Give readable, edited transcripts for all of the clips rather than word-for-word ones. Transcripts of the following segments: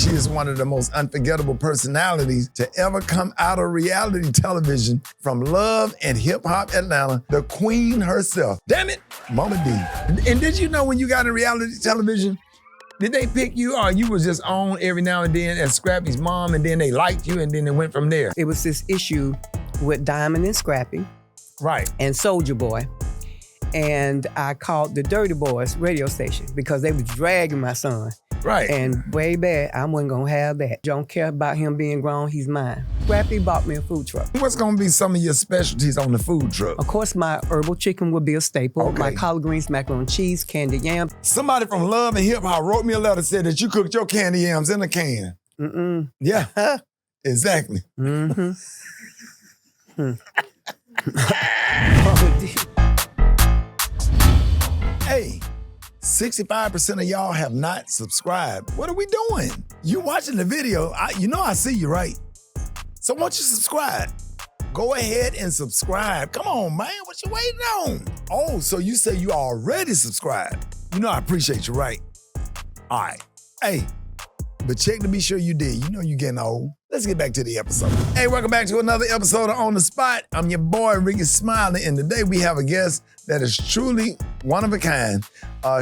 She is one of the most unforgettable personalities to ever come out of reality television from Love and Hip Hop Atlanta, the queen herself. Damn it, Momma Dee. And did you know when you got in reality television, did they pick you or you was just on every now and then as Scrappy's mom and then they liked you and then it went from there? It was this issue with Diamond and Scrappy. Right. And Soulja Boy. And I called the Dirty Boys radio station because they was dragging my son. Right. And way back, I wasn't gonna have that. Don't care about him being grown, he's mine. Scrappy bought me a food truck. What's gonna be some of your specialties on the food truck? Of course, my herbal chicken would be a staple. Okay. My collard greens, macaroni and cheese, candied yams. Somebody from Love and Hip Hop wrote me a letter, said that you cooked your candy yams in a can. Mm-mm. Yeah, exactly. Mm-hmm. Hey, 65% of y'all have not subscribed. What are we doing? You watching the video, you know I see you, right? So why don't you subscribe? Go ahead and subscribe. Come on, man, what you waiting on? Oh, so you say you already subscribed. You know I appreciate you, right? All right, hey, but check to be sure you did. You know you getting old. Let's get back to the episode. Hey, welcome back to another episode of On the Spot. I'm your boy, Rickey Smiley, and today we have a guest that is truly one of a kind.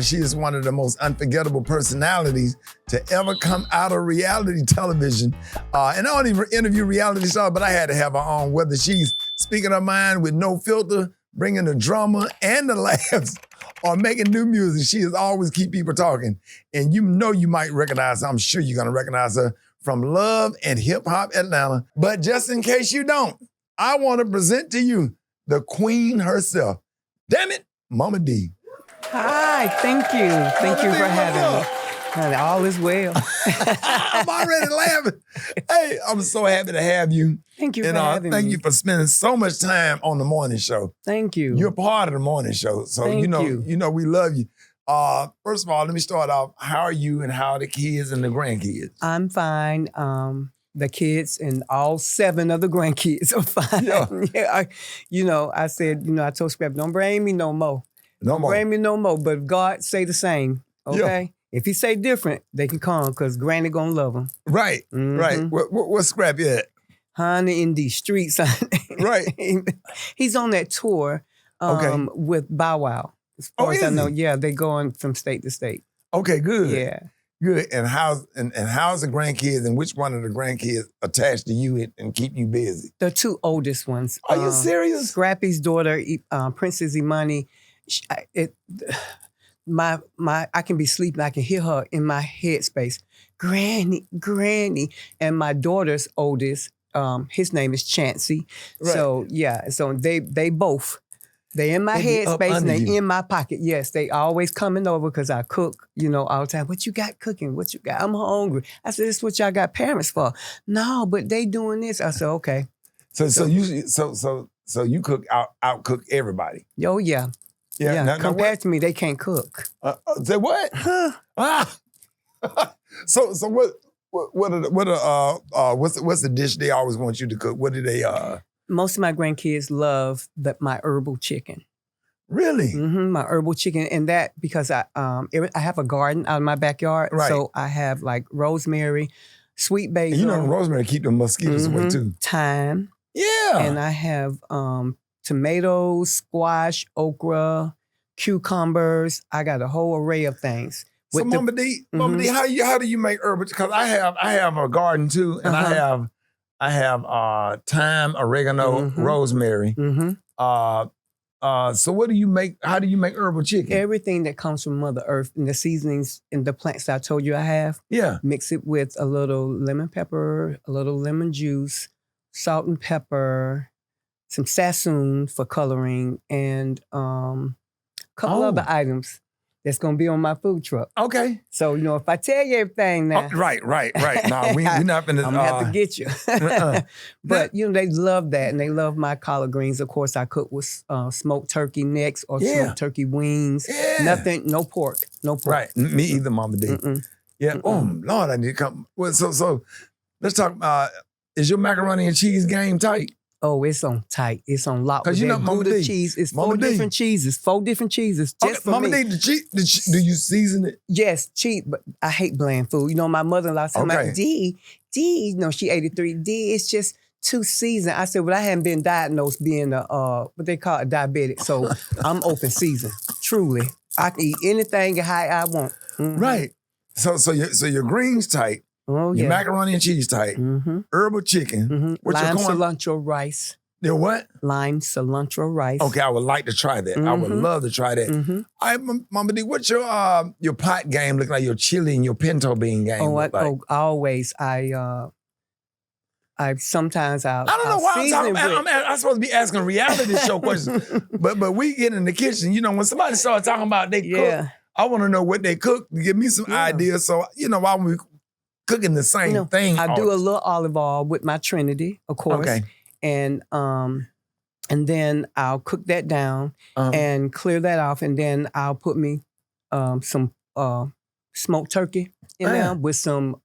She is one of the most unforgettable personalities to ever come out of reality television. And I don't even interview reality stars, but I had to have her on, whether she's speaking her mind with no filter, bringing the drama and the laughs, or making new music. She is always keep people talking. And you know you might recognize her. I'm sure you're gonna recognize her from Love and Hip Hop Atlanta. But just in case you don't, I want to present to you the queen herself. Damn it, Momma Dee. Hi, thank you. Thank you for having me. Honey, all is well. I'm already laughing. Hey, I'm so happy to have you. Thank you for And having thank me. you for spending so much time on the morning show. Thank you. You're part of the morning show. So Thank you you. know we love you. First of all, let me start off. How are you and how are the kids and the grandkids? I'm fine. The kids and all 7 of the grandkids are fine. Yeah. I said, I told Scrappy, don't bring me no more. No more. Bring me no more. But God say the same, okay? If he say different, they can come because Granny gonna love them. Right, right. Mhm. What's Scrappy at? Honey, in these streets. Right. He's on that tour with Bow Wow. As far as I is know, he? yeah, they going from state to state. Okay, good. Yeah. Good. And how's the grandkids and which one of the grandkids attached to you and keep you busy? The 2 oldest ones. Are you serious? Scrappy's daughter, Princess Imani, I can be sleeping, I can hear her in my headspace. Granny. And my daughter's oldest, his name is Chancey. Right. So yeah, so they both, they in my They be up headspace and under they you. in my pocket. Yes, they always coming over because I cook, all the time. What you got cooking? What you got? I'm hungry. I said, this is what y'all got parents for. No, but they doing this. I said, okay. So you cook out cook everybody. Oh yeah. Yeah. Now Compared to me, they can't cook. say what? So what's the dish they always want you to cook? What do they Most of my grandkids love my herbal chicken. Really? My herbal chicken, and that because I have a garden out in my backyard, Right. so I have like rosemary, sweet basil. You know rosemary keep the mosquitoes away too. Thyme, Yeah. and I have tomatoes, squash, okra, cucumbers. I got a whole array of things. So Momma Dee, how do you make herbal? Because I have a garden too, and I have thyme, oregano, rosemary. So what do you make? How do you make herbal chicken? Everything that comes from Mother Earth and the seasonings and the plants that I told you I have. Yeah. Mix it with a little lemon pepper, a little lemon juice, salt and pepper, some sassoon for coloring, and a couple other items that's gonna be on my food truck. Okay. So if I tell you everything now, Right. No, we're not gonna. I'm gonna have to get you. But they love that, and they love my collard greens. Of course, I cook with smoked turkey necks or smoked turkey wings. Yeah. No pork. Right. Me either, Momma Dee. Yeah. Oh Lord, I need to come. Well, so let's talk. Is your macaroni and cheese game tight? Oh, it's on tight. It's on lock. Because you know, Momma Gouda Dee, cheese. It's Momma 4 Dee. different cheeses. 4 different cheeses. Just for Momma me. Dee, do you season it? Yes, cheap, but I hate bland food. You know, my mother-in-law told Okay. me, D, you know, she 83. D, it's just too seasoned. I said, well, I haven't been diagnosed being what they call a diabetic, so I'm open season. Truly, I can eat anything how I want. Mm-hmm. Right. So your greens tight. Oh Your yeah. macaroni and cheese tight. Mm-hmm. Herbal chicken. Mm-hmm. What's Lime your corn? cilantro rice. Your what? Lime cilantro rice. Okay, I would like to try that. I would love to try that. Mm-hmm. All right, Momma Dee, what's your pot game look like? Your chili and your pinto bean game look like? Always. I sometimes I don't know why I'm supposed to be asking reality show questions, but we get in the kitchen. You know, when somebody starts talking about they cook, I want to know what they cook to give me some ideas. So you know, while we cooking the same thing, I do a little olive oil with my Trinity, of course. Okay, and then I'll cook that down and clear that off, and then I'll put me some smoked turkey in there with some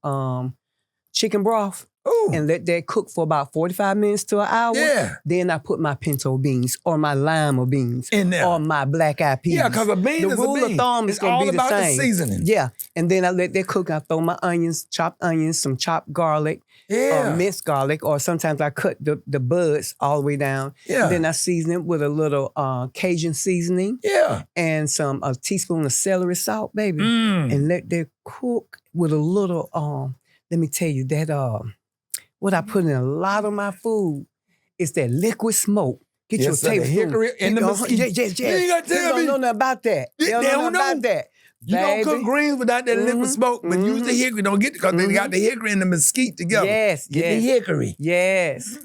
chicken broth. Ooh. And let that cook for about 45 minutes to an hour. Yeah. Then I put my pinto beans or my lima beans in there. Or my black eyed peas. Yeah, because a bean is a bean. The rule of thumb is going to be the same. It's all about the seasoning. Yeah. And then I let that cook. I throw my onions, chopped onions, some chopped garlic, or minced garlic, or sometimes I cut the buds all the way down. Yeah. And then I season it with a little Cajun seasoning. Yeah. And a teaspoon of celery salt, baby. And let that cook with a little, let me tell you, that what I put in a lot of my food is that liquid smoke. Get your tablespoon. Hickory and the mesquite. You ain't got to tell me. They don't know nothing about that. They don't know about that. You don't cook greens without that liquid smoke, but use the hickory. Don't get it because they got the hickory and the mesquite together. Yes, Get the hickory. Yes.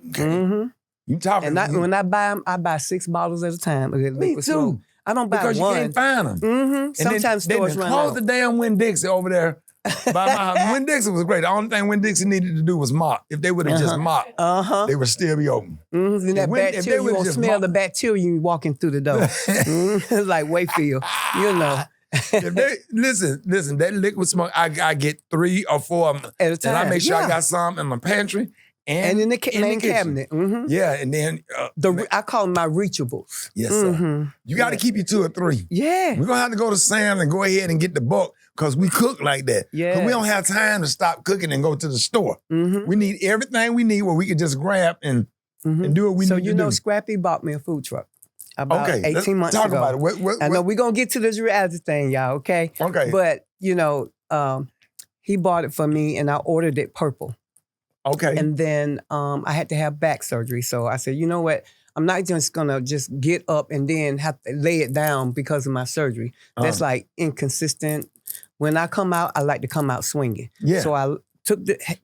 Okay. Mm-hmm. You talking? And when I buy them, I buy 6 bottles at a time of that liquid smoke. I don't buy because one. Because you can't find them. Mm-hmm. Sometimes stores run out. Close the damn Winn-Dixie over there. By my house. Winn-Dixie was great. The only thing Winn-Dixie needed to do was mop. If they would have just mopped, they would still be open. Mm-hmm. And that bacteria, you won't smell the bacteria you walking through the door. It's like Wayfield, you know. If they, listen, that liquid smoke, I get 3 or 4 of them. At a time. And I make sure I got some in my pantry. And in the main cabinet. Mm-hmm. Yeah, and then... I call them my reachables. Yes, sir. You got to keep your 2 or 3. Yeah. We're going to have to go to Sam's and go ahead and get the bulk because we cook like that. Yeah. Because we don't have time to stop cooking and go to the store. Mm-hmm. We need everything we need where we can just grab and do what we need to do. So, you know, Scrappy bought me a food truck about 18 months ago. Talk about it. I know we're going to get to this reality thing, y'all, okay? Okay. But, you know, he bought it for me and I ordered it purple. Okay. And then I had to have back surgery. So I said, you know what? I'm not just going to just get up and then have to lay it down because of my surgery. That's like inconsistent. When I come out, I like to come out swinging. Yeah. So I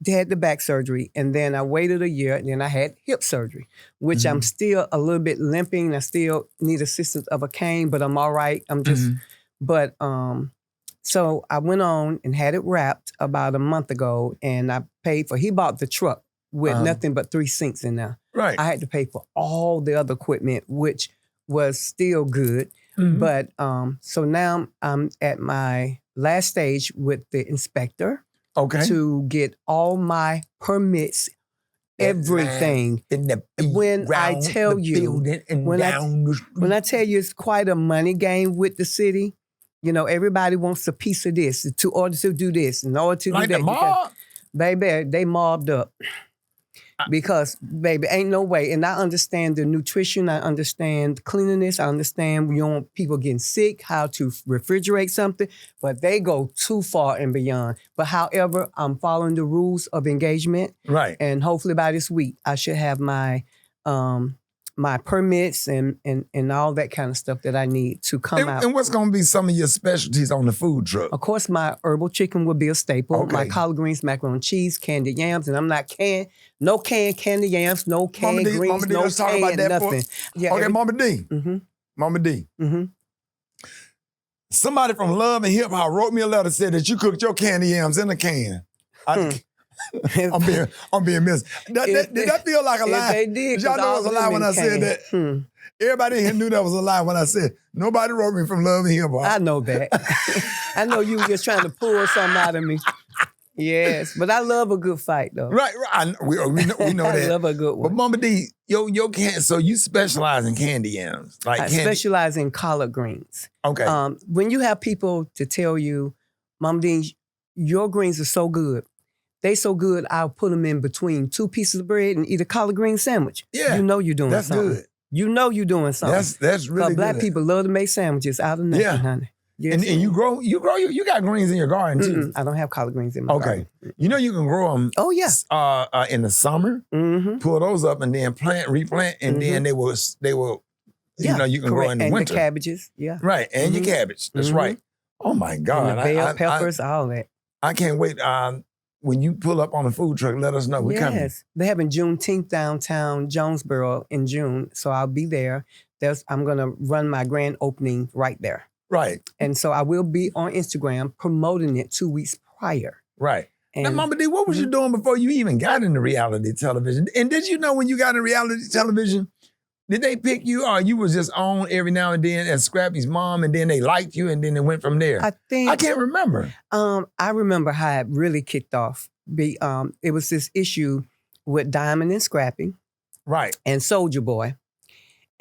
had the back surgery and then I waited a year and then I had hip surgery, which I'm still a little bit limping. I still need assistance of a cane, but I'm all right. I'm just, but so I went on and had it wrapped about a month ago and I paid for, he bought the truck with nothing but 3 sinks in there. Right. I had to pay for all the other equipment, which was still good. But so now I'm at my last stage with the inspector to get all my permits, everything. When I tell you it's quite a money game with the city. You know, everybody wants a piece of this in order to do this, in order to do that. The mob? Baby, they mobbed up. Because, baby, ain't no way. And I understand the nutrition. I understand cleanliness. I understand we don't want people getting sick, how to refrigerate something. But they go too far and beyond. But however, I'm following the rules of engagement. Right. And hopefully by this week, I should have my my permits and all that kind of stuff that I need to come out. And what's going to be some of your specialties on the food truck? Of course, my herbal chicken will be a staple. Okay. My collard greens, macaroni and cheese, candied yams, and I'm not no canned candied yams, no canned greens, no let's talk about that nothing. Yeah, okay, Momma Dee. Momma Dee. Somebody from Love and Hip Hop wrote me a letter, said that you cooked your candied yams in a can. I'm being missed. Did that feel like a lie? They did. Y'all know it was a lie when I said that. Everybody here knew that was a lie when I said, nobody wrote me from Love and Hip Hop. I know that. I know you were just trying to pull something out of me. Yes, but I love a good fight though. Right. We know I that. love a good But one. Momma Dee, so you specialize in candy yams. Like I specialize in collard greens. Okay. When you have people to tell you, Momma Dee, your greens are so good. They so good, I'll put them in between 2 pieces of bread and eat a collard green sandwich. Yeah. You know you're doing That's something. good. You know you're doing something. That's really good. Black people love to make sandwiches out of nothing, honey. Yes, and you got greens in your garden too. I don't have collard greens in my garden. You know you can grow them. Oh yeah. In the summer, pull those up and then replant, and then they will. You know you can grow in the winter. And the cabbages, yeah. Right, and your cabbage. That's right. Oh my God. And the bell peppers, all that. I can't wait. When you pull up on a food truck, let us know. We're coming. Yes, they're having Juneteenth downtown Jonesboro in June, so I'll be there. I'm gonna run my grand opening right there. Right. And so I will be on Instagram promoting it 2 weeks prior. Right. And, now, Momma Dee, what was you doing before you even got into reality television? And did you know when you got into reality television, did they pick you or you was just on every now and then as Scrappy's mom and then they liked you and then it went from there? I can't remember. I remember how it really kicked off. It was this issue with Diamond and Scrappy. Right. And Soulja Boy.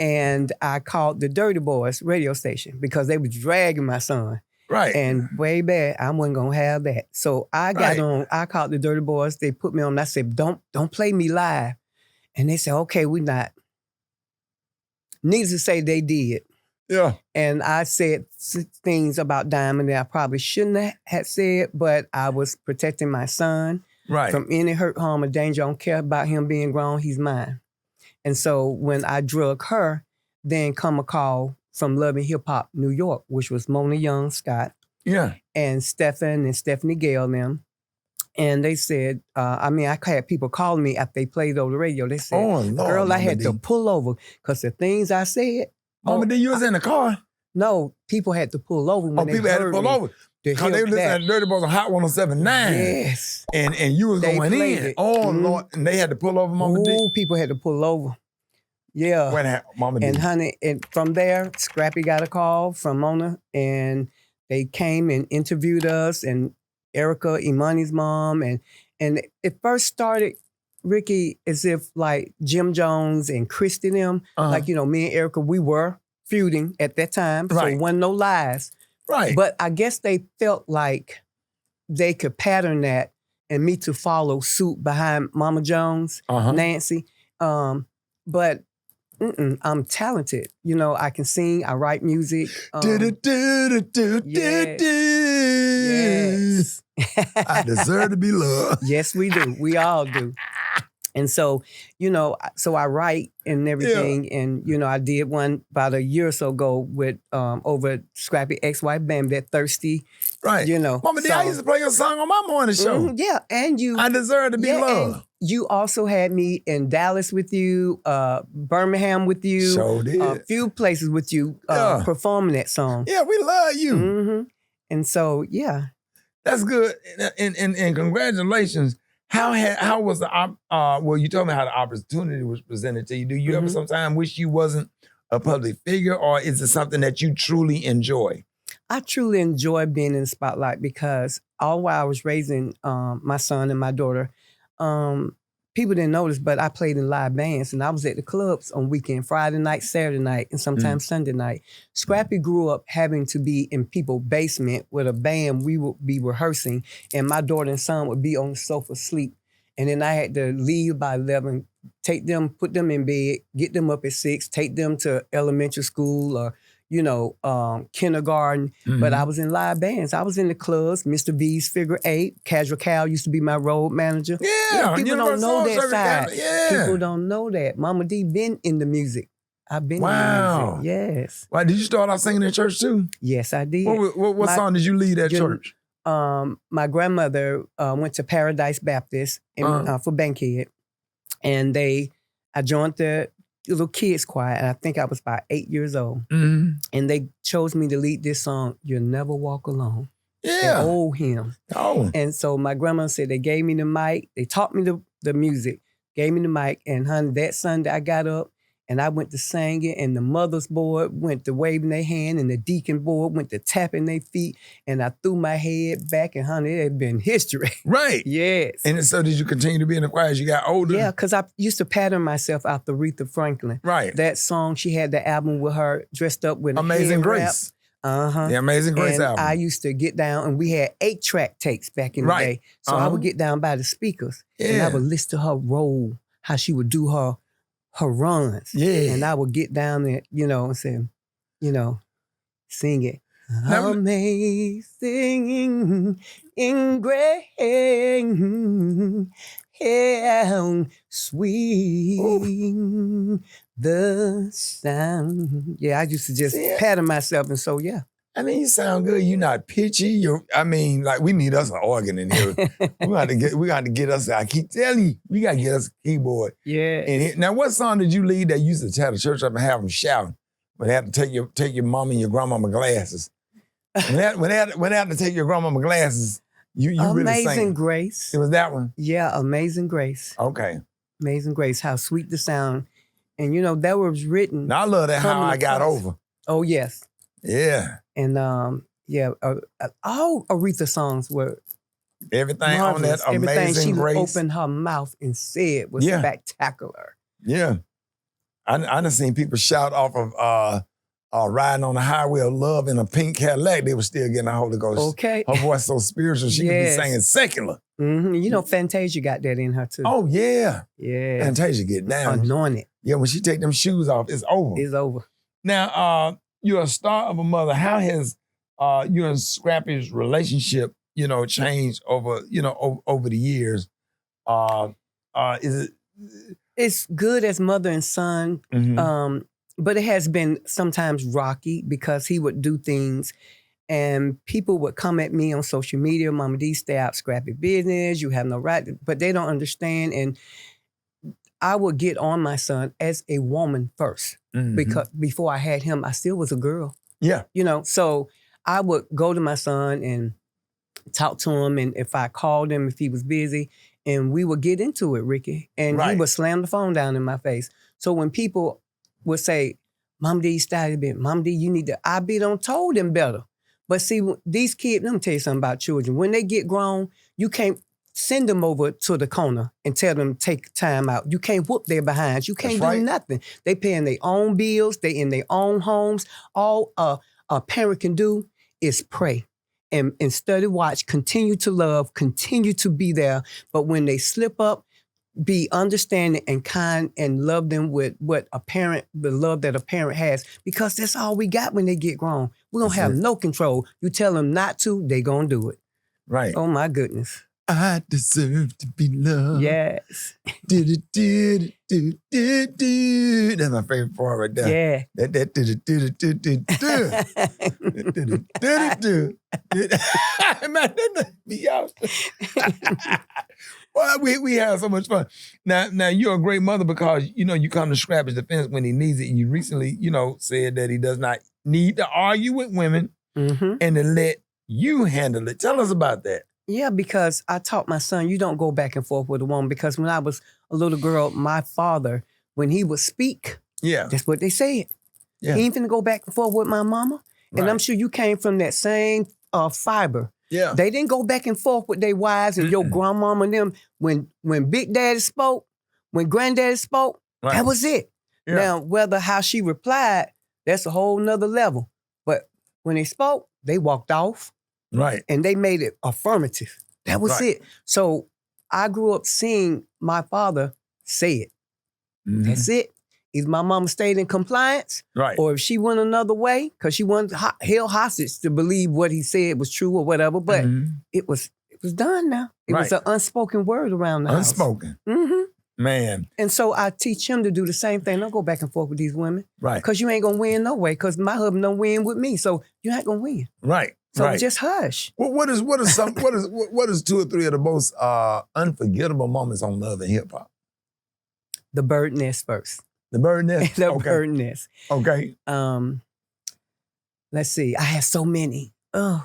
And I called the Dirty Boys radio station because they was dragging my son. Right. And way back, I wasn't gonna have that. So I got on, I called the Dirty Boys, they put me on, and I said, don't play me live. And they said, okay, we not. Needless to say, they did. Yeah. And I said things about Diamond that I probably shouldn't have said, but I was protecting my son from any hurt, harm, or danger. I don't care about him being grown, he's mine. And so when I drug her, then come a call from Love and Hip Hop New York, which was Mona Young Scott. Yeah. And Stephen and Stephanie Gale and them. And they said, I had people calling me after they played over the radio. They said, Lord, girl, I had to pull over because the things I said. Momma Dee, you was in the car? No, people had to pull over when they heard me. People had to pull over. Because they listened to Dirty Boys on Hot 107.9. Yes. And you was going in. It. Lord. And they had to pull over, Momma Dee? Oh, people had to pull over. Yeah. When Momma Dee? And honey, and from there, Scrappy got a call from Mona, and they came and interviewed us, and Erica, Imani's mom, and it first started, Rickey, as if like Jim Jones and Christy them, like, me and Erica, we were feuding at that time, so it wasn't no lies. Right. But I guess they felt like they could pattern that and me to follow suit behind Mama Jones, Nancy. But I'm talented. I can sing, I write music. Yes. I deserve to be loved. Yes, we do. We all do. And so, so I write and everything. Yeah. And, I did one about a year or so ago with over Scrappy ex-wife Bam, that Thirsty. Right. Momma Dee, I used to play your song on my morning show. Yeah. And you. I deserve to be loved. You also had me in Dallas with you, Birmingham with you. Sure did. A few places with you performing that song. Yeah, we love you. Mm-hmm. And so, yeah. That's good. And congratulations. How was the you told me how the opportunity was presented to you. Do you ever sometimes wish you wasn't a public figure, or is it something that you truly enjoy? I truly enjoy being in the spotlight because all while I was raising my son and my daughter, people didn't notice, but I played in live bands and I was at the clubs on weekend, Friday night, Saturday night, and sometimes Sunday night. Scrappy grew up having to be in people's basement with a band we would be rehearsing, and my daughter and son would be on the sofa asleep. And then I had to leave by 11, take them, put them in bed, get them up at 6, take them to elementary school or kindergarten, but I was in live bands. I was in the clubs, Mr. V's Figure 8, Casual Cal used to be my road manager. Yeah, people don't know that side. Yeah. People don't know that. Momma Dee been in the music. I've been in the music. Yes. Why, did you start off singing in church too? Yes, I did. What song did you lead at church? My grandmother went to Paradise Baptist for Bankhead, and I joined the little kids choir, and I think I was about 8 years old. And they chose me to lead this song, You'll Never Walk Alone. Yeah. An old hymn. Oh. And so my grandma said they gave me the mic, they taught me the music, gave me the mic, and honey, that Sunday I got up And I went to singing, and the mother's board went to waving their hand, and the deacon board went to tapping their feet, and I threw my head back, and honey, it had been history. Right. Yes. And so did you continue to be in the choir as you got older? Yeah, because I used to pattern myself after Aretha Franklin. Right. That song, she had the album with her dressed up with Amazing a Grace. Uh-huh. The Amazing Grace and album. I used to get down, and we had 8-track tapes back in the day. So I would get down by the speakers, and I would listen to her roll, how she would do her runs. Yeah. And I would get down there, and say, sing it. Now, Amazing in grace, how sweet the sound. Yeah, I used to just pattern myself, and so yeah. I mean, you sound good. You're not pitchy. We need us an organ in here. we got to get us. I keep telling you, we got to get us a keyboard. Yeah. In here. Now, what song did you lead that used to tear the church up and have them shouting? When they had to take your mom and your grandmama glasses. When they had to take your grandmama glasses, you really sang. Amazing Grace. It was that one? Yeah, Amazing Grace. Okay. Amazing Grace, how sweet the sound. And that was written. Now I love that How I Got Over. Oh, yes. Yeah. And all Aretha songs were everything marvelous. On that Amazing Grace. Everything she opened her mouth and said was spectacular. Yeah. I done seen people shout off of riding on the highway of love in a pink Cadillac. They were still getting the Holy Ghost. Okay. Her voice so spiritual, she could be singing secular. Mm-hmm. Fantasia got that in her too. Oh, yeah. Yeah. Fantasia get down. Anointed. Yeah, when she take them shoes off, it's over. It's over. Now, you're a star of a mother. How has you and Scrappy's relationship, changed over the years? Is it? It's good as mother and son, but it has been sometimes rocky because he would do things and people would come at me on social media, Momma Dee, stay out Scrappy business, you have no right, but they don't understand. And I would get on my son as a woman first because before I had him, I still was a girl. Yeah. So I would go to my son and talk to him, and if I called him, if he was busy, and we would get into it, Rickey. And he would slam the phone down in my face. So when people would say, Momma Dee started a bit, Momma Dee, you need to, I be done told them better. But see, these kids, let me tell you something about children. When they get grown, you can't send them over to the corner and tell them to take time out. You can't whoop their behinds. You can't do nothing. They paying their own bills. They in their own homes. All a parent can do is pray. And study, watch, continue to love, continue to be there. But when they slip up, be understanding and kind and love them with the love that a parent has, because that's all we got when they get grown. We don't have no control. You tell them not to, they gonna do it. Right. Oh my goodness. I deserve to be loved. Yes. That's my favorite part right there. Yeah. Well, we have so much fun. Now you're a great mother because you come to Scrappy's defense when he needs it. You recently, said that he does not need to argue with women and to let you handle it. Tell us about that. Yeah, because I taught my son, you don't go back and forth with a woman. Because when I was a little girl, my father, when he would speak, that's what they said. Yeah. He ain't finna go back and forth with my mama. Right. And I'm sure you came from that same fiber. Yeah. They didn't go back and forth with their wives and your grandmama and them. When Big Daddy spoke, when Granddaddy spoke, that was it. Yeah. Now, how she replied, that's a whole nother level. But when they spoke, they walked off. Right. And they made it affirmative. That was it. So I grew up seeing my father say it. That's it. Either my mama stayed in compliance, or if she went another way, because she wasn't held hostage to believe what he said was true or whatever. But it was done now. It was an unspoken word around the house. Unspoken. Man. And so I teach him to do the same thing. Don't go back and forth with these women. Right. Because you ain't going to win no way. Because my husband don't win with me. So you're not going to win. Right. So just hush. What is 2 or 3 of the most unforgettable moments on Love and Hip Hop? The bird nest first. The bird nest? The bird nest. Okay. Let's see. I had so many. Oh.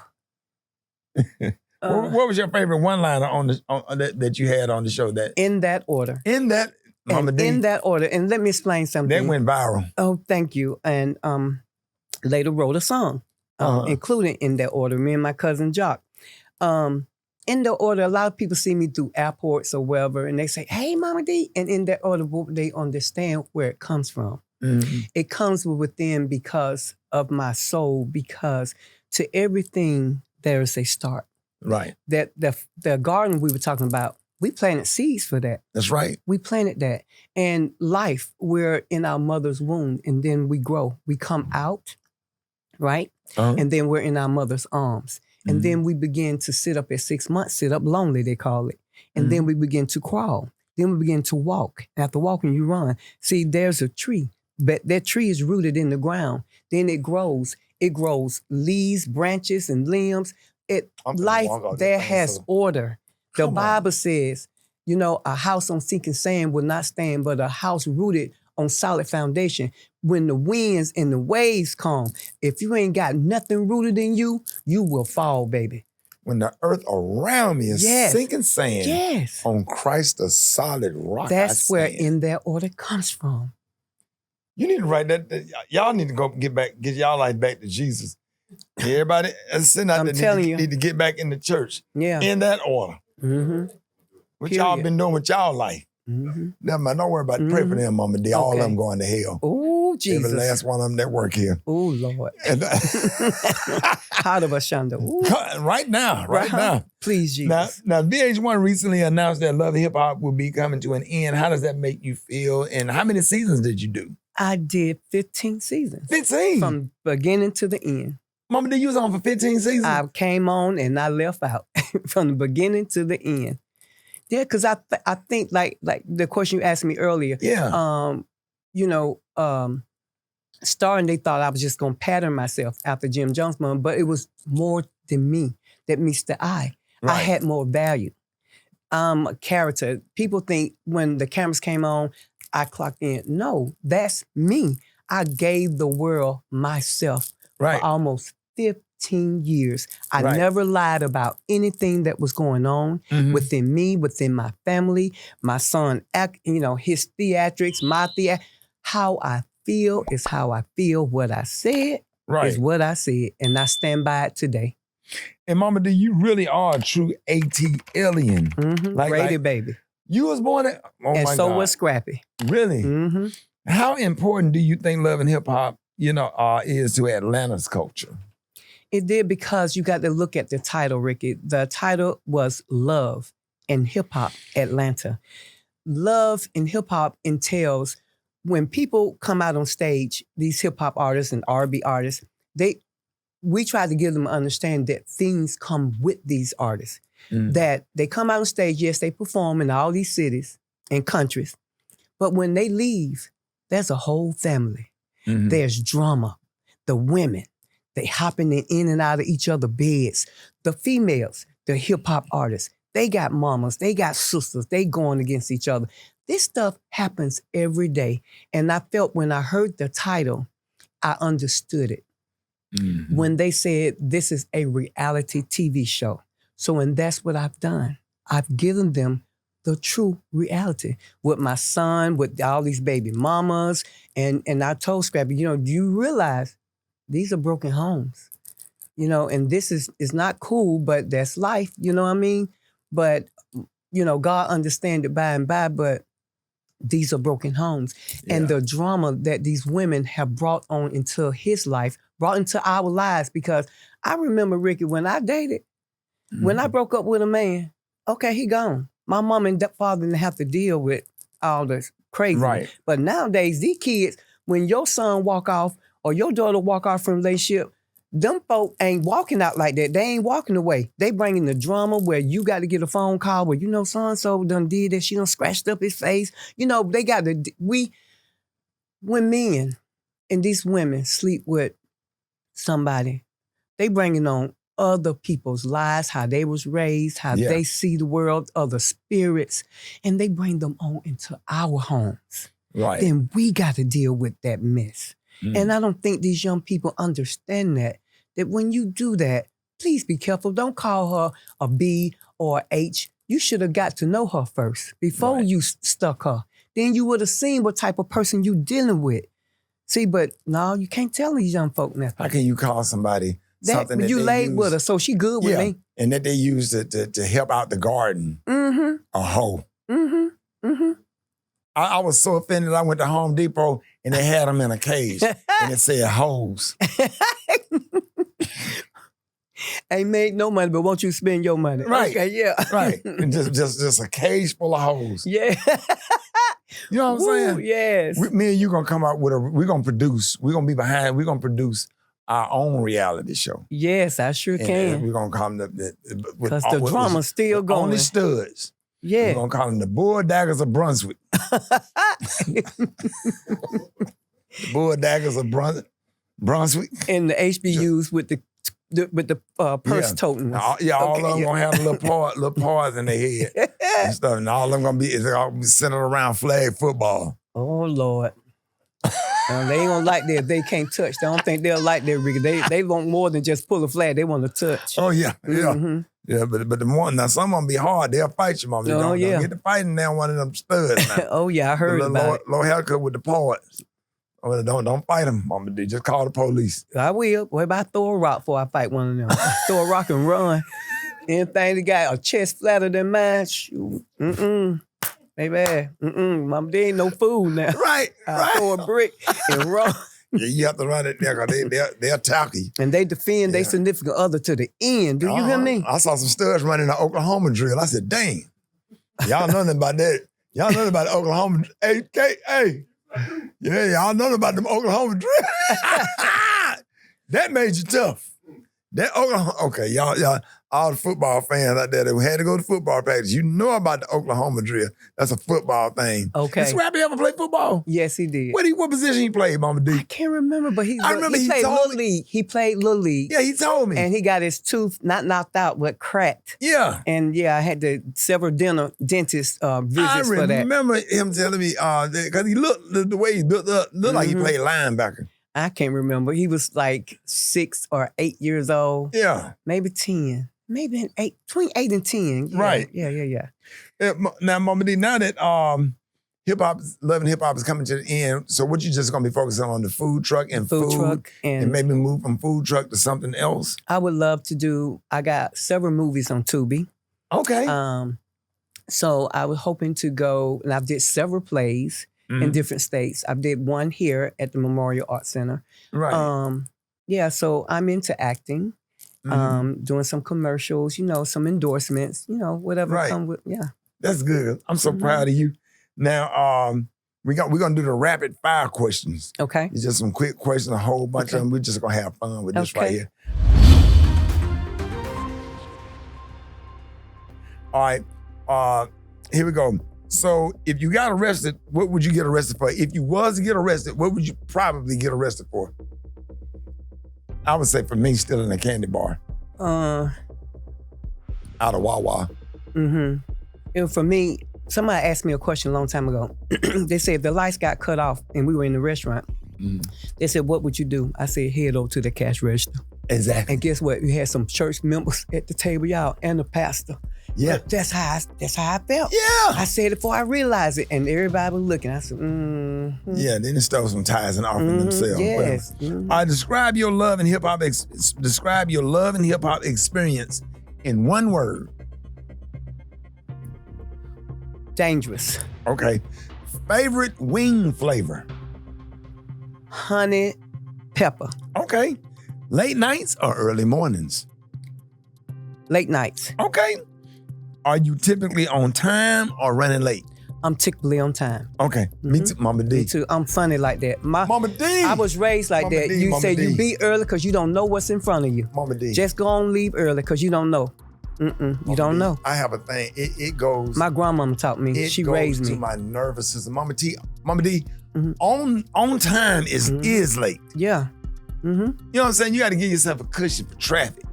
What was your favorite one-liner on that you had on the show? That in that order. In that Momma And Dee, in that order, and let me explain something. that went viral. Oh, thank you. And later wrote a song, including in that order, me and my cousin Jock. In the order, a lot of people see me through airports or wherever, and they say, "Hey, Momma Dee," and in that order, they understand where it comes from. Mm-hmm. It comes from within because of my soul, because to everything there is a start. Right. That the garden we were talking about, we planted seeds for that. That's right. We planted that. And life, we're in our mother's womb, and then we grow. We come out, right? And then we're in our mother's arms. And then we begin to sit up at 6 months, sit up lonely, they call it. And then we begin to crawl. Then we begin to walk. After walking, you run. See, there's a tree, but that tree is rooted in the ground. Then it grows. It grows leaves, branches, and limbs. Life there has order. The Bible says, you know, a house on sinking sand will not stand, but a house rooted on solid foundation. When the winds and the waves come, if you ain't got nothing rooted in you, you will fall, baby. When the earth around me is sinking sand, on Christ a solid rock. That's where in that order comes from. You need to write that. Y'all need to go get y'all life back to Jesus. Everybody sitting out there need to get back in the church. Yeah. In that order. Mm-hmm. What y'all been doing with y'all life? Mm-hmm. Never mind, don't worry about it. Pray for them, Mama Dee. All of them going to hell. Oh, Jesus. Every last one of them that work here. Oh, Lord. Right now. Please, Jesus. Now, VH1 recently announced that Love Hip Hop will be coming to an end. How does that make you feel? And how many seasons did you do? I did 15 seasons. 15? From beginning to the end. Mama Dee, you was on for 15 seasons? I came on and I left out from the beginning to the end. Yeah, because I think like the question you asked me earlier. Yeah. Starting, they thought I was just going to pattern myself after Jim Jones, but it was more than me that meets the eye. Right. I had more value. I'm a character. People think when the cameras came on, I clocked in. No, that's me. I gave the world myself for almost 15 years. I never lied about anything that was going on within me, within my family, my son, his theatrics, my how I feel is how I feel. What I said is what I said. And I stand by it today. And Momma Dee, you really are a true ATLian. Mm-hmm. Brady baby. You was born at, and so was Scrappy. Really? Mm-hmm. How important do you think Love and Hip Hop, is to Atlanta's culture? It did, because you got to look at the title, Rickey. The title was Love and Hip Hop Atlanta. Love and hip hop entails when people come out on stage, these hip hop artists and R&B artists, we try to give them an understanding that things come with these artists. That they come out on stage, yes, they perform in all these cities and countries, but when they leave, there's a whole family. There's drama. The women, they hopping in and out of each other's beds. The females, the hip hop artists, they got mamas, they got sisters, they going against each other. This stuff happens every day. And I felt when I heard the title, I understood it. When they said this is a reality TV show. And that's what I've done. I've given them the true reality with my son, with all these baby mamas. And I told Scrappy, do you realize these are broken homes? And this is not cool, but that's life, you know what I mean? But, God understands it by and by, but these are broken homes. Yeah. And the drama that these women have brought on into his life, brought into our lives, because I remember, Rickey, when I dated, when I broke up with a man, okay, he gone. My mom and father didn't have to deal with all this crazy. Right. But nowadays, these kids, when your son walk off or your daughter walk off from a relationship, them folk ain't walking out like that. They ain't walking away. They bringing the drama where you got to get a phone call where, so-and-so done did that. She done scratched up his face. They got to, when men and these women sleep with somebody, they bringing on other people's lives, how they was raised, how they see the world, other spirits, and they bring them on into our homes. Right. Then we got to deal with that mess. And I don't think these young people understand that when you do that, please be careful. Don't call her a B or a H. You should have got to know her first before you stuck her. then you would have seen what type of person you dealing with. See, but no, you can't tell these young folk nothing. How can you call somebody something that you they laid use, with her, so she good with me. and that they use to help out the garden? Mm-hmm. A hoe. Mm-hmm. Mm-hmm. I was so offended. I went to Home Depot and they had them in a cage and it said hoes. Ain't made no money, but won't you spend your money? Right. Okay, yeah. Right. And just a cage full of hoes. Yeah. You know what I'm saying? Yes. Me and you gonna come out with we're gonna produce our own reality show. Yes, I sure And can. we're gonna call them Because the drama's still going. Only studs. Yeah. We're gonna call them the Bull Daggers of Brunswick. The Bull Daggers of Brunswick. And the HBUs with the purse toting ones. All of them gonna have little paws in their head and stuff, and all of them gonna be centered around flag football. Oh Lord. They ain't gonna like that if they can't touch. I don't think they'll like that, Rickey. They want more than just pull a flag. They want to touch. Oh yeah, yeah. Mm-hmm. Yeah, but the more now some of them be hard. They'll fight you, mom. Don't get to fighting now. One of them studs. Now. Oh yeah, I heard about it. Low haircut with the paws. Oh, don't fight them, Momma Dee. Just call the police. I will. What about I throw a rock before I fight one of them? Throw a rock and run. Anything that got a chest flatter than mine, shoot. Baby, Momma Dee ain't no fool now. Right. I throw a brick and run. Yeah, you have to run it there because they'll tackle you. And they defend their significant other to the end. Do you hear me? I saw some studs running the Oklahoma drill. I said, dang. Y'all know nothing about that. Y'all know about the Oklahoma hey. Yeah, y'all know about them Oklahoma drill. That made you tough. That Oklahoma, okay, y'all, all the football fans out there that had to go to football practice, you know about the Oklahoma drill. That's a football thing. Okay. Did Scrappy ever play football? Yes, he did. What position he played, Momma Dee? I can't remember, but he played told Little League. He played Little League. Yeah, he told me. And he got his tooth not knocked out, but cracked. Yeah. And yeah, I had several dentist visits for that. I remember him telling me, because he looked, the way he looked like he played linebacker. I can't remember. He was like 6 or 8 years old. Yeah. Maybe 10. Maybe between 8 and 10. Yeah. Right. Yeah. Now, Momma Dee, now that Loving Hip Hop is coming to the end, so what you just gonna be focusing on the food truck and food and maybe move from food truck to something else? I would love to I got several movies on Tubi. Okay. So I was hoping to go, and I've did several plays in different states. I did one here at the Memorial Arts Center. Right. Yeah, so I'm into acting, doing some commercials, some endorsements, whatever come with, yeah. That's good. I'm so proud of you. Now, we're gonna do the rapid fire questions. Okay. It's just some quick questions, a whole bunch of them. We're just gonna have fun with this right here. All right. Here we go. So if you got arrested, what would you get arrested for? If you was to get arrested, what would you probably get arrested for? I would say for me, stealing a candy bar. Out of Wawa. And for me, somebody asked me a question a long time ago. They said if the lights got cut off and we were in the restaurant, they said, what would you do? I said, head over to the cash register. Exactly. And guess what? We had some church members at the table, y'all, and the pastor. Yeah. But that's how I felt. Yeah. I said it before I realized it, and everybody was looking. I said, Yeah, then they stole some tithes and offering themselves. Yes. All right, describe your love and hip hop experience in one word. Dangerous. Okay. Favorite wing flavor? Honey pepper. Okay. Late nights or early mornings? Late nights. Okay. Are you typically on time or running late? I'm typically on time. Okay. Me too, Momma Dee. Me too. I'm funny like that. Momma Dee. I was raised like Momma that. Dee, You Momma say Dee. you be early because you don't know what's in front of you. Momma Dee. Just go on leave early because you don't know. You don't know. I have a thing. It goes. My grandmama taught me. She raised me. It goes to my nervous system. Momma Dee, on time is late. Yeah. You know what I'm saying? You got to give yourself a cushion for traffic.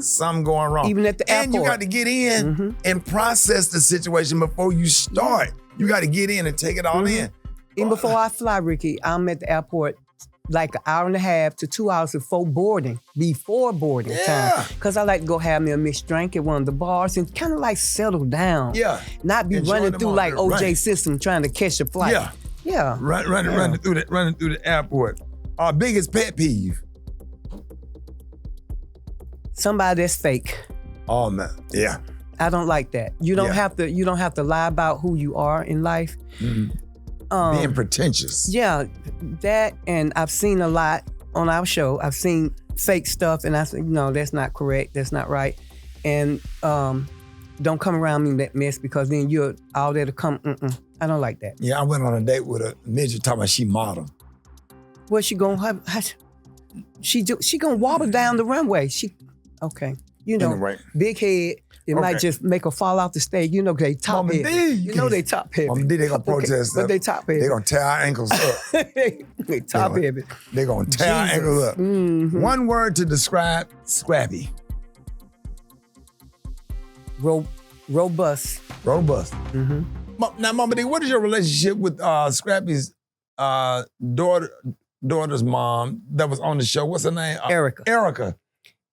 Something going wrong. Even at the airport. And you got to get in and process the situation before you start. You got to get in and take it all in. Even before I fly, Rickey, I'm at the airport like an hour and a half to 2 hours before boarding time. Because I like to go have me a mixed drink at one of the bars and kind of like settle down. Yeah. Not be running through like OJ system trying to catch a flight. Yeah. Yeah. Running through the airport. Our biggest pet peeve. Somebody that's fake. Oh man. Yeah. I don't like that. You don't have to lie about who you are in life. Mm-hmm. Being pretentious. Yeah, that, and I've seen a lot on our show. I've seen fake stuff, and I said, no, that's not correct. That's not right. And don't come around me in that mess, because then you're all there to come. I don't like that. Yeah, I went on a date with a midget talking about she model. What she gonna have? She gonna wobble down the runway. Okay. You know, Anyway. big head. It might just make her fall off the stage. You know, they top Momma heavy. Dee. You know they top heavy. Momma Dee, they gonna protest but they top heavy. They gonna tear our ankles up. They top heavy. They gonna tear our ankles up. Mm-hmm. One word to describe Scrappy. Robust. Robust. Mm-hmm. Now, Momma Dee, what is your relationship with Scrappy's daughter's mom that was on the show? What's her name? Erica.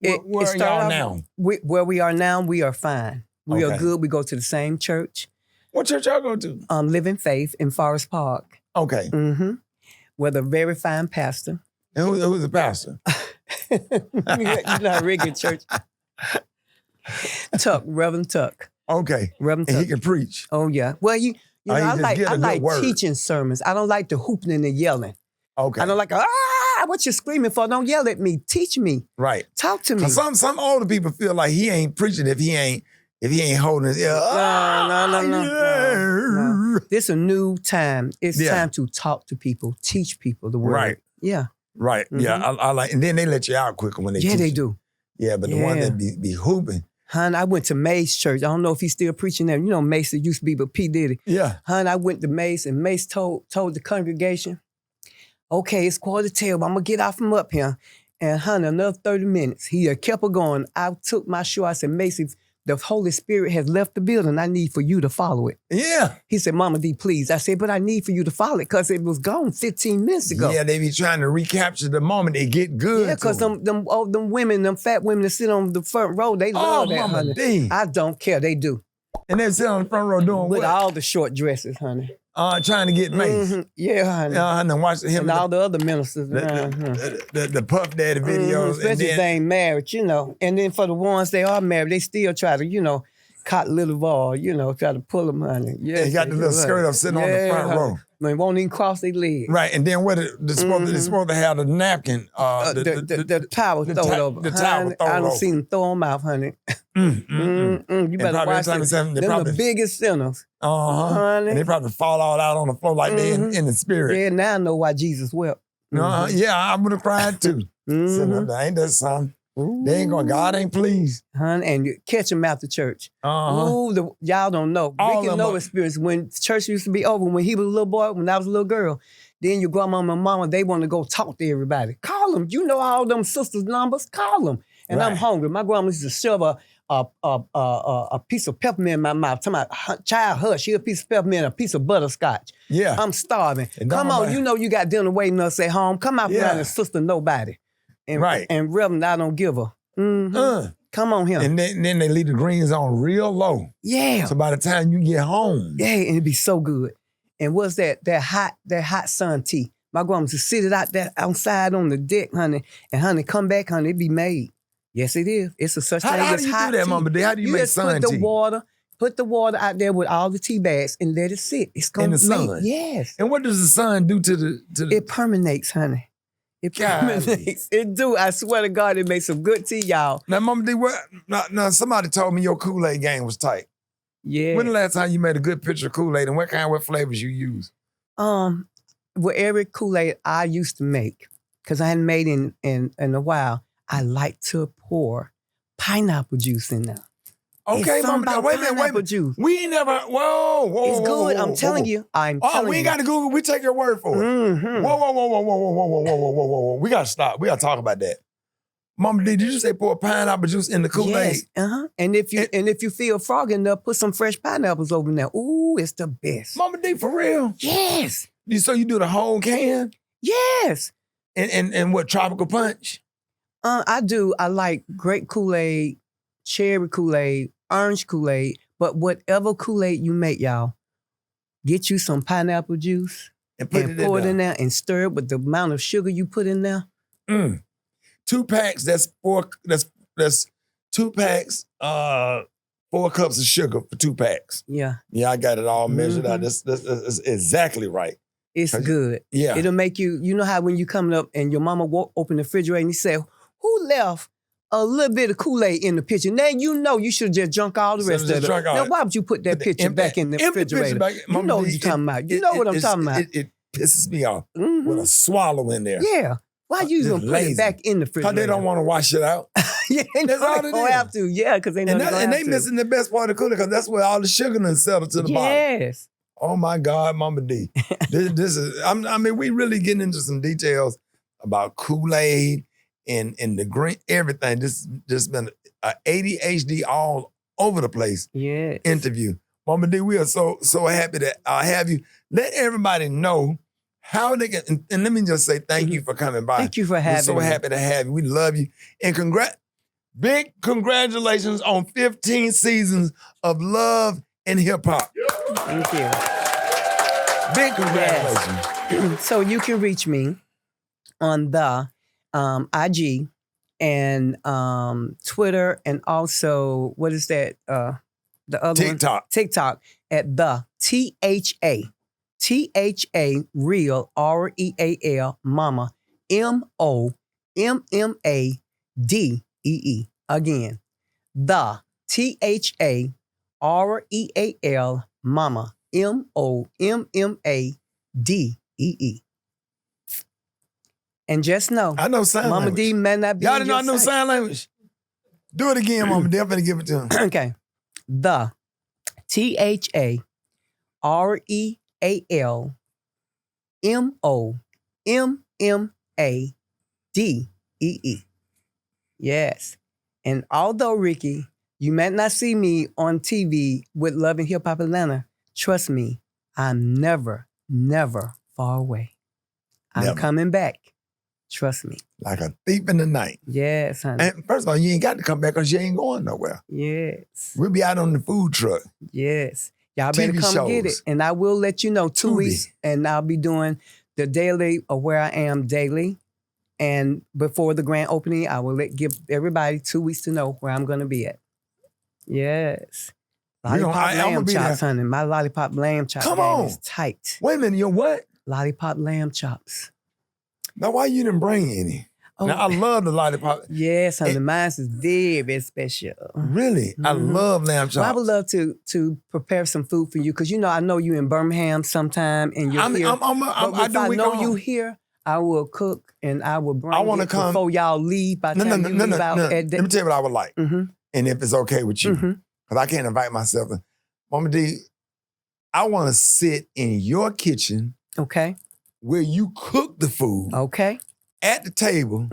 Where are y'all now? Where we are now, we are fine. We are Okay. good. We go to the same church. What church y'all go to? Living Faith in Forest Park. Okay. Mm-hmm. With a very fine pastor. And who's the pastor? You know, Rickey church. Reverend Tuck. Okay. Reverend And Tuck. he can preach. Oh yeah. Well, you know, I like word. teaching sermons. I don't like the hooping and the yelling. Okay. I don't like what you screaming for? Don't yell at me. Teach me. Right. Talk to me. Some older people feel like he ain't preaching if he ain't holding his ear. No. This a new time. It's time to talk to people, teach people the word. Right. Yeah. Right. Mm-hmm. Yeah. I like, and then they let you out quicker when they teach. Yeah, they you. do. Yeah, but the one that be hooping. Hon, I went to Mace Church. I don't know if he's still preaching there. You know, Mace used to be, but P. Diddy. Yeah. Hon, I went to Mace, and Mace told the congregation, okay, it's 12:15, but I'm going to get off from up here. And hon, another 30 minutes. He kept her going. I took my shoe. I said, Mace, if the Holy Spirit has left the building, I need for you to follow it. Yeah. He said, Momma Dee, please. I said, but I need for you to follow it because it was gone 15 minutes ago. Yeah, they be trying to recapture the moment they get good. Yeah, because them women, them fat women that sit on the front row, they love that, Momma honey. Dee. I don't care. They do. And they sit on the front row doing With what? all the short dresses, honey. Trying to get Mace. Mm-hmm. Yeah, honey. And watch him. And all the other ministers around. The Puff Daddy videos. Especially if they ain't married, you know. And then for the ones they are married, they still try to, you know, caught little ball, you know, try to pull them, honey. Yeah, they got the little skirt up sitting on the front row. They won't even cross their legs. Right, and then what they're supposed to have the napkin. The towel thrown over. The towel thrown over. I don't see them throw them out, honey. You better watch them. They're the biggest sinners. Honey. And they probably fall all out on the floor like they in the spirit. Yeah, now I know why Jesus wept. Yeah, I would have cried too. Ain't that something? They ain't going, God ain't pleased. Honey, and you catch them after church. Ooh, y'all don't know. Rickey know experience. When church used to be over, when he was a little boy, when I was a little girl, then your grandma and mama, they want to go talk to everybody. Call them. You know all them sisters' numbers. Call them. And I'm hungry. My grandma used to shove a piece of peppermint in my mouth. Talking about, child, hush, here a piece of peppermint, a piece of butterscotch. Yeah. I'm starving. Come on, you know you got dinner waiting us at home. Come out around and sister nobody. And Reverend, I don't give her. Come on here. And then they leave the greens on real low. Yeah. So by the time you get home. Yeah, and it'd be so good. And what's that hot sun tea? My grandma used to sit it out there outside on the deck, honey. And honey, come back, honey, it be made. Yes, it is. It's a such thing as hot tea. How do you do that, Momma Dee? How do you make sun tea? Put the water out there with all the tea bags and let it sit. It's gonna in the sun. Yes. And what does the sun do to the? It permeates, honey. It permeates. It do. I swear to God, it makes some good tea, y'all. Now, Momma Dee, now somebody told me your Kool-Aid game was tight. Yeah. When the last time you made a good picture of Kool-Aid and what flavors you use? With every Kool-Aid I used to make, because I hadn't made in a while, I like to pour pineapple juice in there. Okay, Momma Dee, wait a minute. Juice. We ain't never, It's good, I'm telling you. We ain't got to Google, we take your word for it. Mm-hmm. Whoa. We got to stop. We got to talk about that. Momma Dee, did you say pour pineapple juice in the Kool-Aid? Yes, And if you feel froggy enough, put some fresh pineapples over in there. Ooh, it's the best. Momma Dee, for real? Yes. So you do the whole can? Yes. And what, tropical punch? I do. I like grape Kool-Aid, cherry Kool-Aid, orange Kool-Aid, but whatever Kool-Aid you make, y'all, get you some pineapple juice And pour it in there and stir it with the amount of sugar you put in there. 2 packs, that's 2 packs, 4 cups of sugar for 2 packs. Yeah. Yeah, I got it all measured out. That's exactly right. It's good. Yeah. It'll make you know how when you coming up and your mama open the refrigerator and you say, who left a little bit of Kool-Aid in the pitcher? Now you know you should just drunk all the rest of it. Now why would you put that pitcher back in the refrigerator? You know what you're talking about. You know what I'm talking about. It pisses me off with a swallow in there. Yeah. Why you gonna put it back in the refrigerator? Because they don't want to wash it out. Yeah, that's all they don't have to. Yeah, because they know and they missing the best part of Kool-Aid because that's where all the sugar done settled to the bottom. Yes. Oh my God, Momma Dee. this is, I mean, we really getting into some details about Kool-Aid and the green, everything. This just been a ADHD all over the place interview. Momma Dee, we are so happy to have you. Let everybody know how they can, and let me just say thank you for coming by. Thank you for having me. We're so happy to have you. We love you. And big congratulations on 15 seasons of Love and Hip Hop. Thank you. Big congratulations. Yes. So you can reach me on the IG and Twitter and also, what is that? The other TikTok. one? TikTok at the THA real REAL Momma MOMMADEE. Again, the THA REAL Momma MOMMADEE. And just know, I know sign Momma language. Dee may not be. Y'all didn't know I know sign language? Do it again, Momma Dee. I'm finna give it to him. Okay. The THA REAL MOMMADEE. Yes. And although, Rickey, you might not see me on TV with Love and Hip Hop Atlanta, trust me, I'm never far away. I'm coming back. Trust me. Like a thief in the night. Yes, honey. And first of all, you ain't got to come back because you ain't going nowhere. Yes. We'll be out on the food truck. Yes. Y'all better TV come get it. And I will let you know 2 weeks, and I'll be doing the daily of where I am daily. And before the grand opening, I will give everybody 2 weeks to know where I'm going to be at. Yes. Lollipop lamb chops, honey. My lollipop lamb chop game is tight. Wait a minute, your what? Lollipop lamb chops. Now, why you didn't bring any? Oh. Now, I love the lollipop. Yes, honey. Mine is very, very special. Really? I love lamb chops. Well, I would love to prepare some food for you because, I know you in Birmingham sometime and you're here. If I know you here, I will cook and I will bring it before y'all leave. By the time you leave out. Let me tell you what I would like. And if it's okay with you, because I can't invite myself. Momma Dee, I want to sit in your kitchen. Okay. Where you cook the food. Okay. At the table.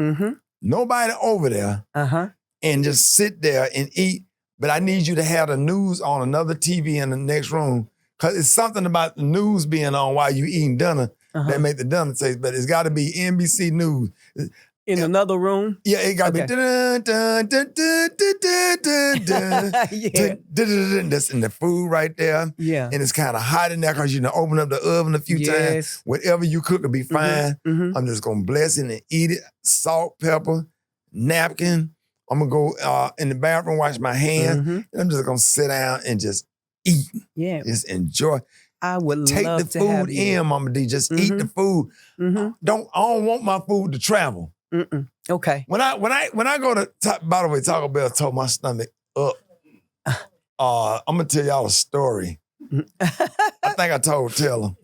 Nobody over there. And just sit there and eat. But I need you to have the news on another TV in the next room. Because it's something about the news being on while you eating dinner that make the dinner taste. But it's got to be NBC News. In another room? Yeah, it got to be dun, dun, dun, dun, dun, dun, dun, dun. That's in the food right there. Yeah. And it's kind of hot in there because you open up the oven a few times. Whatever you cook will be fine. I'm just going to bless it and eat it. Salt, pepper, napkin. I'm going to go in the bathroom, wash my hands. And I'm just going to sit down and just eat. Yeah. Just enjoy. I would Take love the to have food you. in, Momma Dee. Just eat the food. I don't want my food to travel. Okay. When I go to by the way, Taco Bell tore my stomach up. I'm gonna tell y'all a story. I think I told Taylor.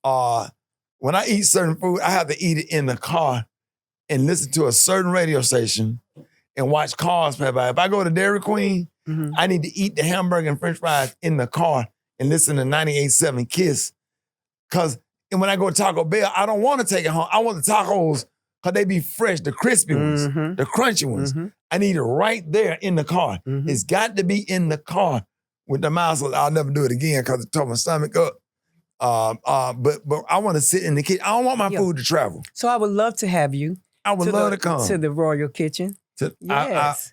When I eat certain food, I have to eat it in the car and listen to a certain radio station and watch cars pass by. If I go to Dairy Queen, I need to eat the hamburger and French fries in the car and listen to 98.7 Kiss. Cause when I go to Taco Bell, I don't want to take it home. I want the tacos. Because they be fresh, the crispy ones, the crunchy ones. I need it right there in the car. It's got to be in the car with the mouse. I'll never do it again because it tore my stomach up. But I want to sit in the kitchen. I don't want my food to travel. So I would love to have you. I would love to come to the Royal Kitchen. Yes.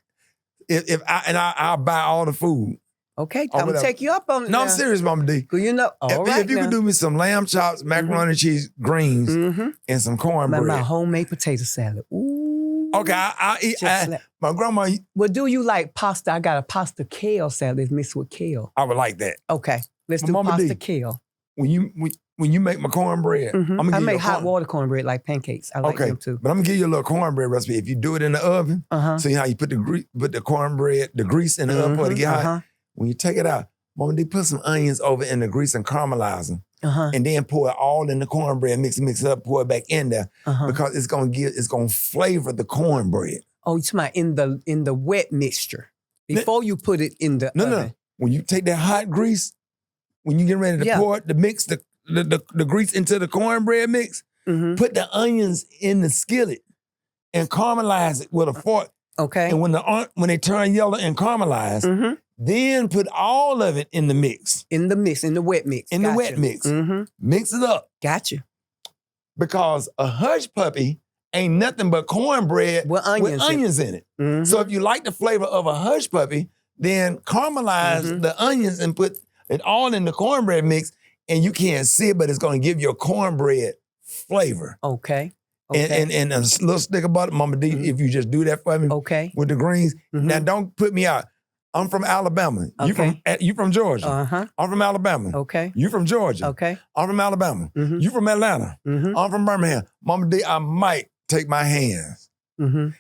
I'll buy all the food. Okay, I'm gonna take you up on it. No, now. I'm serious, Momma Dee. You know, if you could do me some lamb chops, macaroni and cheese, greens, and some cornbread. My homemade potato salad. Ooh. Okay, I'll eat. My grandma. Well, do you like pasta? I got a pasta kale salad mixed with kale. I would like that. Okay, let's do pasta kale. When you make my cornbread, I make hot water cornbred like pancakes. I like them too. But I'm gonna give you a little cornbread recipe. If you do it in the oven, see how you put the cornbread, the grease in the oven for it to get hot. When you take it out, Momma Dee, put some onions over in the grease and caramelize them. And then pour it all in the cornbread, mix it up, pour it back in there. Because it's gonna flavor the cornbread. Oh, you're talking about in the wet mixture. Before you put it in the oven. No. When you take that hot grease, when you get ready to pour it, to mix the grease into the cornbread mix, put the onions in the skillet and caramelize it with a fork. Okay. And when they turn yellow and caramelize, then put all of it in the mix. In the wet mix. In the wet mix. Mix it up. Gotcha. Because a hush puppy ain't nothing but cornbread with onions in it. So if you like the flavor of a hush puppy, then caramelize the onions and put it all in the cornbread mix, and you can't see it, but it's going to give you a cornbread flavor. Okay. And a little stick of butter, Momma Dee, if you just do that for me with the greens. Now, don't put me out. I'm from Alabama. Okay. You from Georgia. I'm from Alabama. Okay. You from Georgia. Okay. I'm from Alabama. You from Atlanta. I'm from Birmingham. Momma Dee, I might take my hands and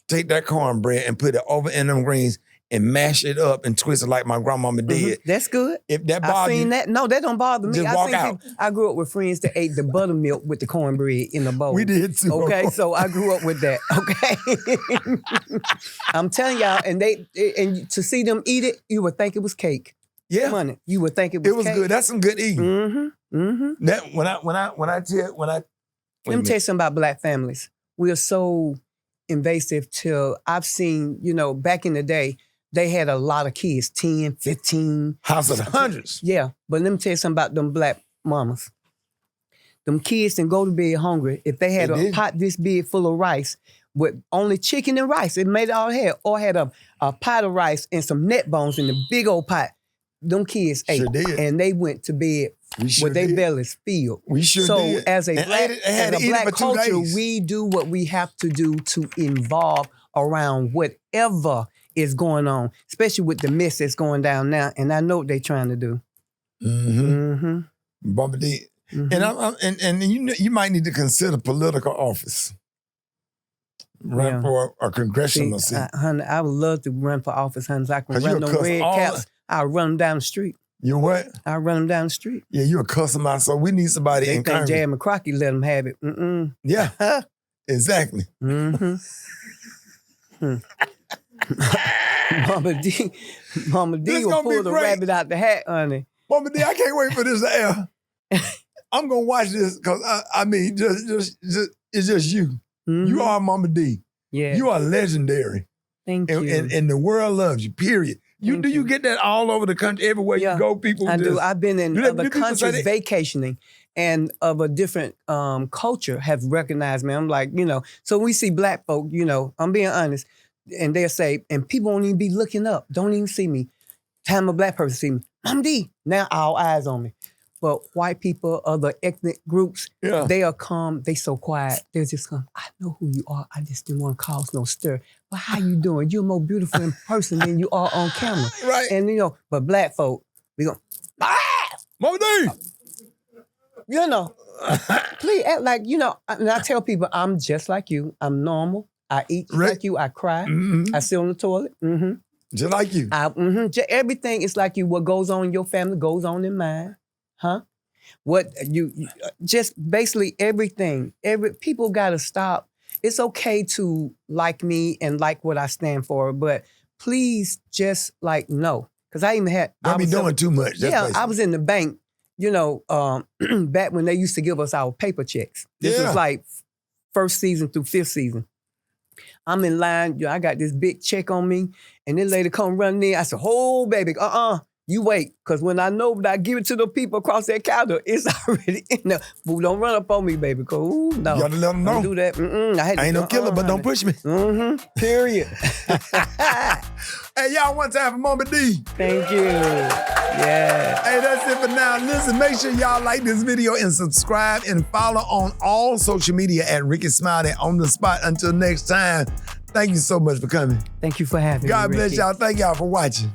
take that cornbread and put it over in them greens and mash it up and twist it like my grandmama did. That's good. If that bothers you, that. No, that don't bother me. Just walk out. I grew up with friends that ate the buttermilk with the cornbread in the bowl. We did too. Okay, so I grew up with that. Okay, I'm telling y'all, and to see them eat it, you would think it was cake. Yeah, money. You would think it was. It was cake. good. That's some good eating. That Let me tell you something about Black families. We are so invasive till I've seen, back in the day, they had a lot of kids, 10, 15. House of the hundreds. Yeah, but let me tell you something about them Black mamas. Them kids didn't go to bed hungry. If they had a pot this big full of rice with only chicken and rice, it made it all had, or had a pot of rice and some neck bones in the big old pot. Them kids ate, and they went to bed with their bellies filled. We sure did. So as a Black culture, we do what we have to do to involve around whatever is going on, especially with the mess that's going down now. And I know what they're trying to do. Momma Dee. And you might need to consider political office. Run for a congressional seat. Honey, I would love to run for office, honey. So I can run them red caps. I'll run them down the street. You what? I'll run them down the street. Yeah, you're a customer, so we need somebody in Congress. J. McCrockey let them have it. Yeah, exactly. Momma Dee will pull the rabbit out the hat, honey. Momma Dee, I can't wait for this to air. I'm gonna watch this because I mean, just it's just you. You are Momma Dee. Yeah, you are legendary. Thank you. And the world loves you. Period. You get that all over the country, everywhere you go. People, I do. I've been in other countries vacationing, and of a different culture have recognized me. I'm like, so we see Black folk. I'm being honest. And they'll say, and people won't even be looking up, don't even see me. Time a Black person see me, Momma Dee, now all eyes on me. But white people, other ethnic groups, they'll come, they so quiet. They'll just come, I know who you are, I just didn't want to cause no stir. But how you doing? You're more beautiful in person than you are on camera. Right. And but Black folk, we go, Momma Dee! Please act like, and I tell people, I'm just like you, I'm normal. I eat just like you. I cry. I sit on the toilet. Just like you. Everything is like you. What goes on in your family goes on in mine. Huh? What you just basically everything. People got to stop. It's okay to like me and like what I stand for, but please just no. Because I even had. Don't be doing too much. I was in the bank. Back when they used to give us our paper checks. This was like first season through fifth season. I'm in line, I got this big check on me, and this lady come running in. I said, "Oh, baby, You wait, because when I know that I give it to the people across that counter, it's already in there. Boo, don't run up on me, baby, because, no. You gotta let them know. Don't do that. I ain't no killer, but don't push me. Period. Hey, y'all, one time for Momma Dee. Thank you. Yeah. Hey, that's it for now. Listen, make sure y'all like this video and subscribe and follow on all social media at Rickey Smiley on the spot. Until next time, thank you so much for coming. Thank you for having me, God bless Rickey. y'all. Thank y'all for watching.